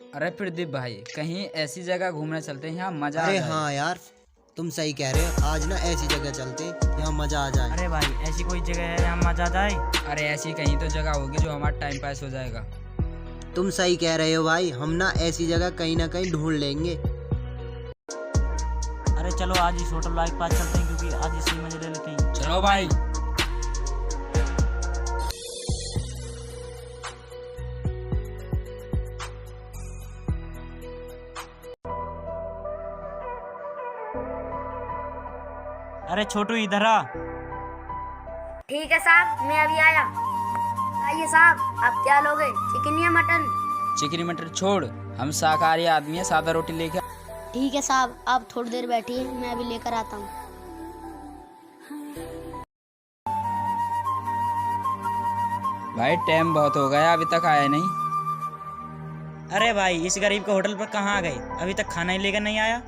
अरे प्रदीप भाई, कहीं ऐसी जगह घूमने चलते हैं यहाँ मजा आ अरे जाए। हाँ यार, तुम सही कह रहे हो। आज ना ऐसी जगह चलते यहाँ मजा आ जाए। अरे भाई, ऐसी कोई जगह है जहाँ मजा आ जाए? अरे ऐसी कहीं तो जगह होगी जो हमारा टाइम पास हो जाएगा। तुम सही कह रहे हो भाई, हम ना ऐसी जगह कहीं ना कहीं ढूंढ लेंगे। अरे चलो आज इस होटल वाले के पास चलते हैं, क्योंकि आज इसी मजे ले लेते हैं। चलो भाई। अरे छोटू, इधर आ। ठीक है साहब, मैं अभी आया। आइए साहब, आप क्या लोगे, चिकन या मटन? चिकनी मटर छोड़, हम शाकाहारी आदमी है, सादा रोटी लेके। ठीक है साहब, आप थोड़ी देर बैठिए, मैं अभी लेकर आता हूँ। भाई टाइम बहुत हो गया, अभी तक आया नहीं। अरे भाई, इस गरीब के होटल पर कहाँ आ गए? अभी तक खाना ही लेकर नहीं आया।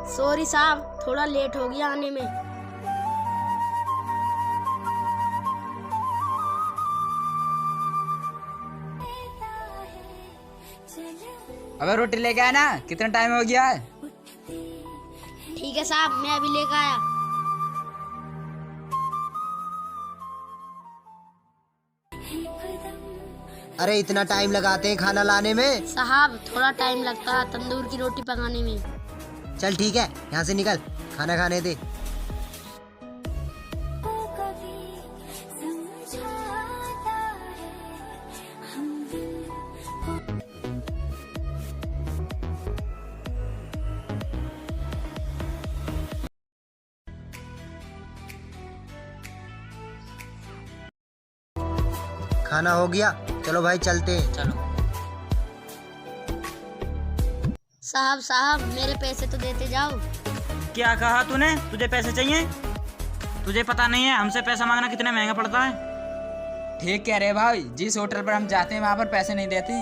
सॉरी साहब, थोड़ा लेट हो गया आने में। अबे रोटी लेके आया ना, कितना टाइम हो गया है? ठीक है साहब, मैं अभी लेकर आया। अरे इतना टाइम लगाते हैं खाना लाने में? साहब थोड़ा टाइम लगता है तंदूर की रोटी पकाने में। चल ठीक है, यहाँ से निकल, खाना खाने दे। खाना हो गया, चलो भाई चलते हैं। चलो। साहब मेरे पैसे तो देते जाओ। क्या कहा तूने? तुझे पैसे चाहिए? तुझे पता नहीं है हमसे पैसा मांगना कितना महंगा पड़ता है? ठीक कह रहे भाई, जिस होटल पर हम जाते हैं वहाँ पर पैसे नहीं देती।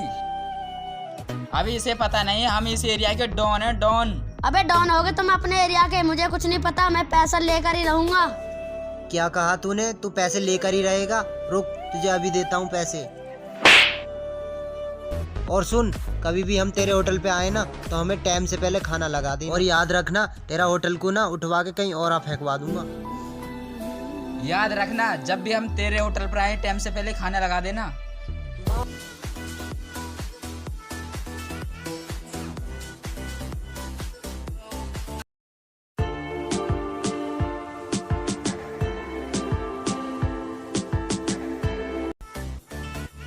अभी इसे पता नहीं है, हम इस एरिया के डॉन है, डॉन। अबे डॉन होगे तुम अपने एरिया के, मुझे कुछ नहीं पता, मैं पैसा लेकर ही रहूंगा। क्या कहा तूने? तू पैसे लेकर ही रहेगा? रुक, तुझे अभी देता हूँ पैसे। और सुन, कभी भी हम तेरे होटल पे आए ना तो हमें टाइम से पहले खाना लगा दे। और याद रखना, तेरा होटल को ना उठवा के कहीं और फेंकवा दूंगा। याद रखना, जब भी हम तेरे होटल पर आए टाइम से पहले खाना लगा देना।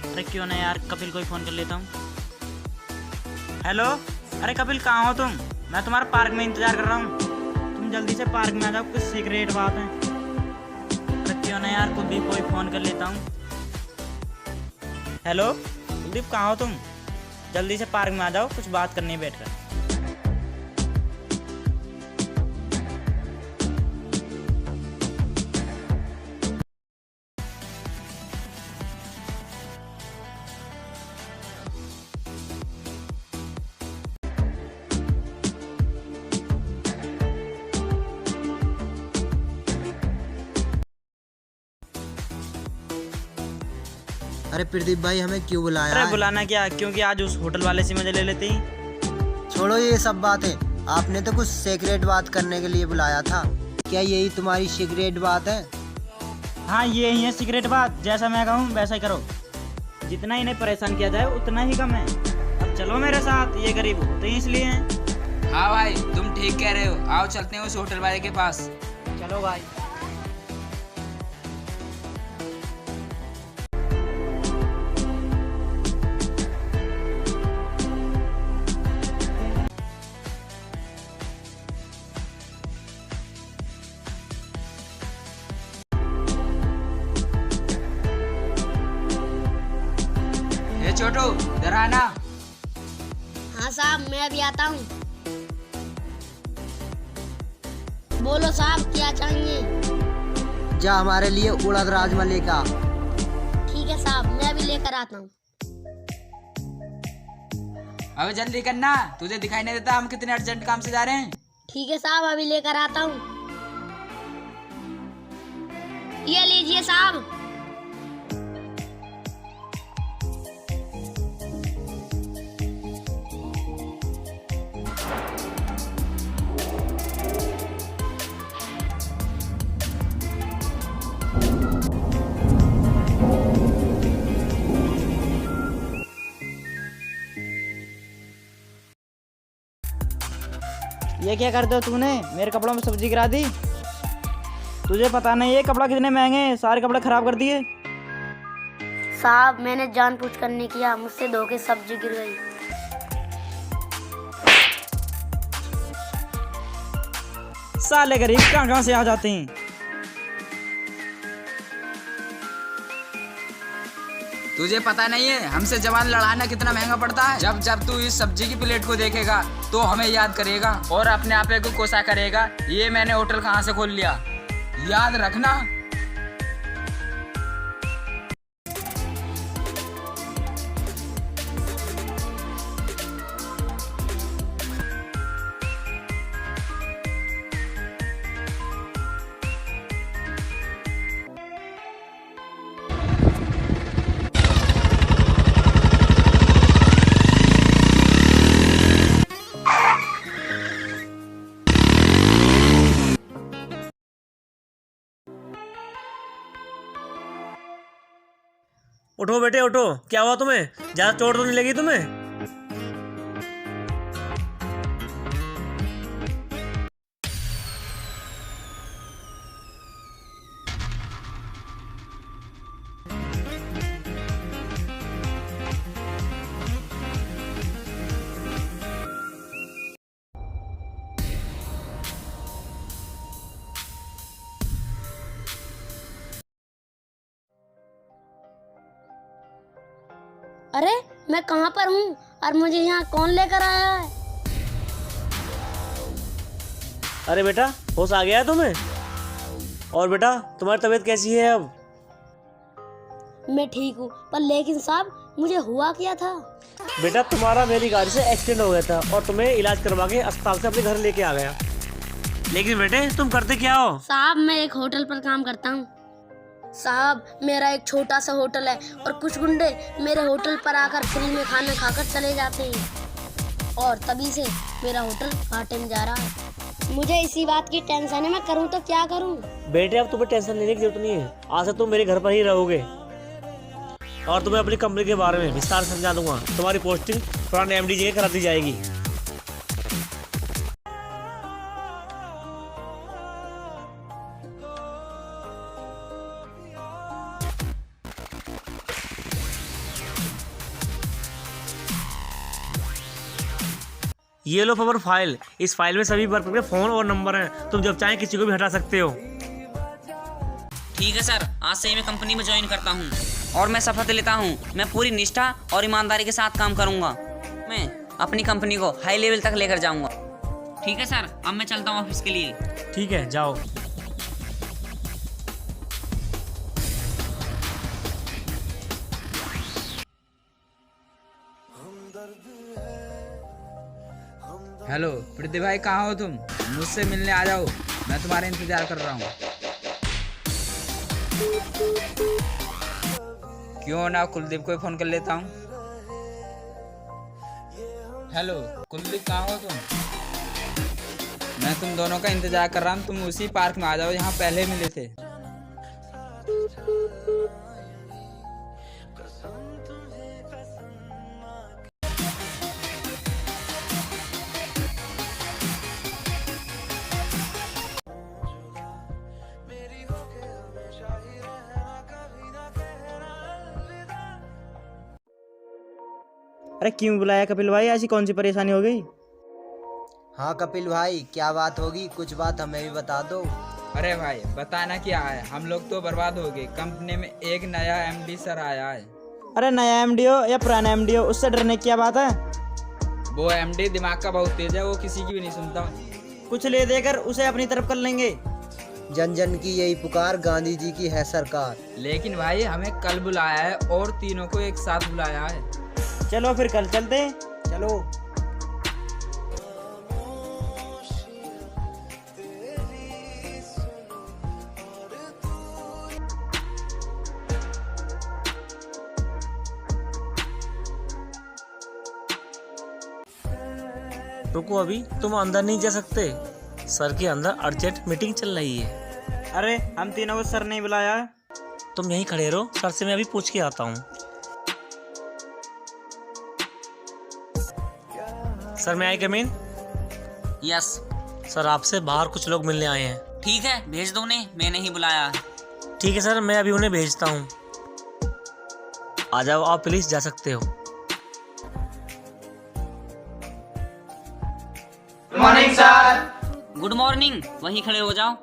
अरे क्यों ना यार, कपिल को ही फोन कर लेता हूँ। हेलो, अरे कपिल कहाँ हो तुम? मैं तुम्हारा पार्क में इंतजार कर रहा हूँ। तुम जल्दी से पार्क में आ जाओ, कुछ सीक्रेट बात है। अरे क्यों ना यार, कुलदीप को ही फोन कर लेता हूँ। हेलो कुलदीप, कहाँ हो तुम? जल्दी से पार्क में आ जाओ, कुछ बात करनी है बैठकर। अरे प्रदीप भाई, हमें क्यों बुलाया अरे है? बुलाना क्या, क्योंकि आज उस होटल वाले से मजे ले लेते ही। छोड़ो ये सब बातें, आपने तो कुछ सीक्रेट बात करने के लिए बुलाया था। क्या यही तुम्हारी सीक्रेट बात है? हाँ, ये ही है सीक्रेट बात। जैसा मैं कहूँ वैसा ही करो। जितना इन्हें परेशान किया जाए उतना ही कम है। अब चलो मेरे साथ, ये गरीब होते ही इसलिए हैं। हाँ भाई, तुम ठीक कह रहे हो, आओ चलते हैं उस होटल वाले के पास। चलो भाई। ये छोटू, इधर आना। हाँ साहब, मैं अभी आता हूँ। बोलो साहब, क्या चाहिए? जा हमारे लिए उड़द राजमा लेकर आ। ठीक है साहब, मैं अभी लेकर आता हूँ। अबे जल्दी करना, तुझे दिखाई नहीं देता हम कितने अर्जेंट काम से जा रहे हैं। ठीक है साहब, अभी लेकर आता हूँ। ये लीजिए साहब। ये क्या करते हो तूने? मेरे कपड़ों में सब्जी गिरा दी। तुझे पता नहीं ये कपड़ा कितने महंगे हैं, सारे कपड़े खराब कर दिए। साहब मैंने जानबूझकर नहीं किया, मुझसे धोखे सब्जी गिर गई। साले गरीब कहाँ कहाँ से आ जाते हैं। तुझे पता नहीं है हमसे जवान लड़ाना कितना महंगा पड़ता है। जब जब तू इस सब्जी की प्लेट को देखेगा तो हमें याद करेगा और अपने आपे को कोसा करेगा, ये मैंने होटल कहाँ से खोल लिया, याद रखना। उठो बेटे उठो, क्या हुआ तुम्हें? ज्यादा चोट तो नहीं लगी तुम्हें? अरे मैं कहाँ पर हूँ और मुझे यहाँ कौन लेकर आया है? अरे बेटा होश आ गया है तुम्हें? और बेटा तुम्हारी तबीयत कैसी है अब? मैं ठीक हूँ, पर लेकिन साहब मुझे हुआ क्या था? बेटा तुम्हारा मेरी गाड़ी से एक्सीडेंट हो गया था और तुम्हें इलाज करवा के अस्पताल से अपने घर लेके आ गया। लेकिन बेटे तुम करते क्या हो? साहब मैं एक होटल पर काम करता हूँ। साहब मेरा एक छोटा सा होटल है और कुछ गुंडे मेरे होटल पर आकर फ्री में खाना खाकर चले जाते हैं और तभी से मेरा होटल घाटे में जा रहा है। मुझे इसी बात की टेंशन है, मैं करूँ तो क्या करूँ? बेटे अब तुम्हें टेंशन लेने की जरूरत नहीं है, आज से तुम मेरे घर पर ही रहोगे और तुम्हें अपनी कंपनी के बारे में विस्तार से समझा दूंगा। तुम्हारी पोस्टिंग पुराने MD जी करा दी जाएगी। ये लो पावर फाइल, इस फाइल में सभी वर्कर के फोन और नंबर हैं, तुम जब चाहें किसी को भी हटा सकते हो। ठीक है सर, आज से ही मैं कंपनी में ज्वाइन करता हूँ और मैं शपथ लेता हूँ मैं पूरी निष्ठा और ईमानदारी के साथ काम करूँगा। मैं अपनी कंपनी को हाई लेवल तक लेकर जाऊँगा। ठीक है सर, अब मैं चलता हूँ ऑफिस के लिए। ठीक है जाओ। हेलो पृथ्वी भाई, कहाँ हो तुम? मुझसे मिलने आ जाओ, मैं तुम्हारा इंतजार कर रहा हूँ। क्यों ना कुलदीप को फोन कर लेता हूँ। हेलो कुलदीप, कहाँ हो तुम? मैं तुम दोनों का इंतजार कर रहा हूँ, तुम उसी पार्क में आ जाओ यहाँ पहले मिले थे। अरे क्यों बुलाया कपिल भाई, ऐसी कौन सी परेशानी हो गई? हाँ कपिल भाई, क्या बात होगी? कुछ बात हमें भी बता दो। अरे भाई बताना क्या है, हम लोग तो बर्बाद हो गए। कंपनी में एक नया MD सर आया है। अरे नया MD हो या पुराना MD हो, उससे डरने की क्या बात है? वो MD दिमाग का बहुत तेज है, वो किसी की भी नहीं सुनता। कुछ ले देकर उसे अपनी तरफ कर लेंगे। जन जन की यही पुकार, गांधी जी की है सरकार। लेकिन भाई हमें कल बुलाया है और तीनों को एक साथ बुलाया है। चलो फिर कल चलते हैं। चलो। रुको, अभी तुम अंदर नहीं जा सकते, सर के अंदर अर्जेंट मीटिंग चल रही है। अरे हम तीनों को सर नहीं बुलाया है। तुम यहीं खड़े रहो, सर से मैं अभी पूछ के आता हूँ। सर मैं आई कम इन? यस। सर आपसे बाहर कुछ लोग मिलने आए हैं। ठीक है, भेज दो उन्हें, मैंने ही बुलाया। ठीक है सर, मैं अभी उन्हें भेजता हूँ। आ जाओ, आप प्लीज जा सकते हो। गुड मॉर्निंग, वहीं खड़े हो जाओ।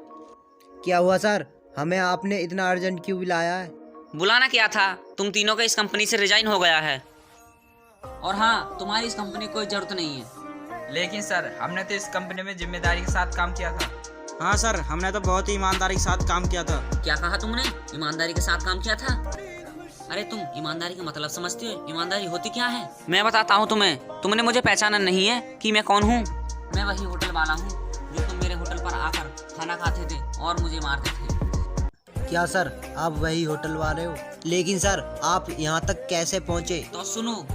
क्या हुआ सर, हमें आपने इतना अर्जेंट क्यों बुलाया है? बुलाना क्या था, तुम तीनों का इस कंपनी से रिजाइन हो गया है। और हाँ, तुम्हारी इस कंपनी की कोई जरूरत नहीं है। लेकिन सर, हमने तो इस कंपनी में जिम्मेदारी के साथ काम किया था। हाँ सर, हमने तो बहुत ही ईमानदारी के साथ काम किया था। क्या कहा तुमने? ईमानदारी के साथ काम किया था? अरे तुम ईमानदारी का मतलब समझते हो? ईमानदारी होती क्या है? मैं बताता हूँ तुम्हें। तुमने मुझे पहचाना नहीं है कि मैं कौन हूँ? मैं वही होटल वाला हूँ जो तुम मेरे होटल पर आकर खाना खाते थे और मुझे मारते थे। क्या सर, आप वही होटल वाले हो? लेकिन सर, आप यहाँ तक कैसे पहुँचे? तो सुनो,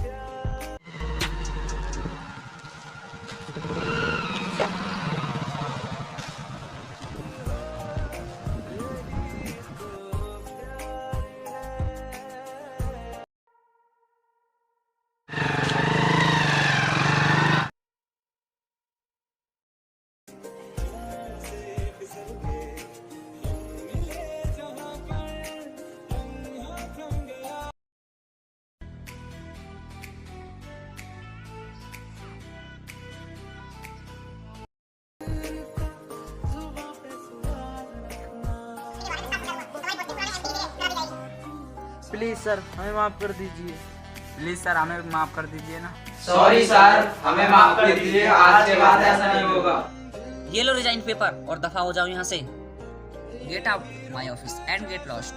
प्लीज सर, हमें माफ कर दीजिए। प्लीज सर, हमें माफ कर दीजिए ना। सॉरी सर, हमें माफ कर दीजिए, आज के बाद ऐसा नहीं होगा। ये लो रिजाइन पेपर और दफा हो जाओ यहाँ से। Get out my office and get lost.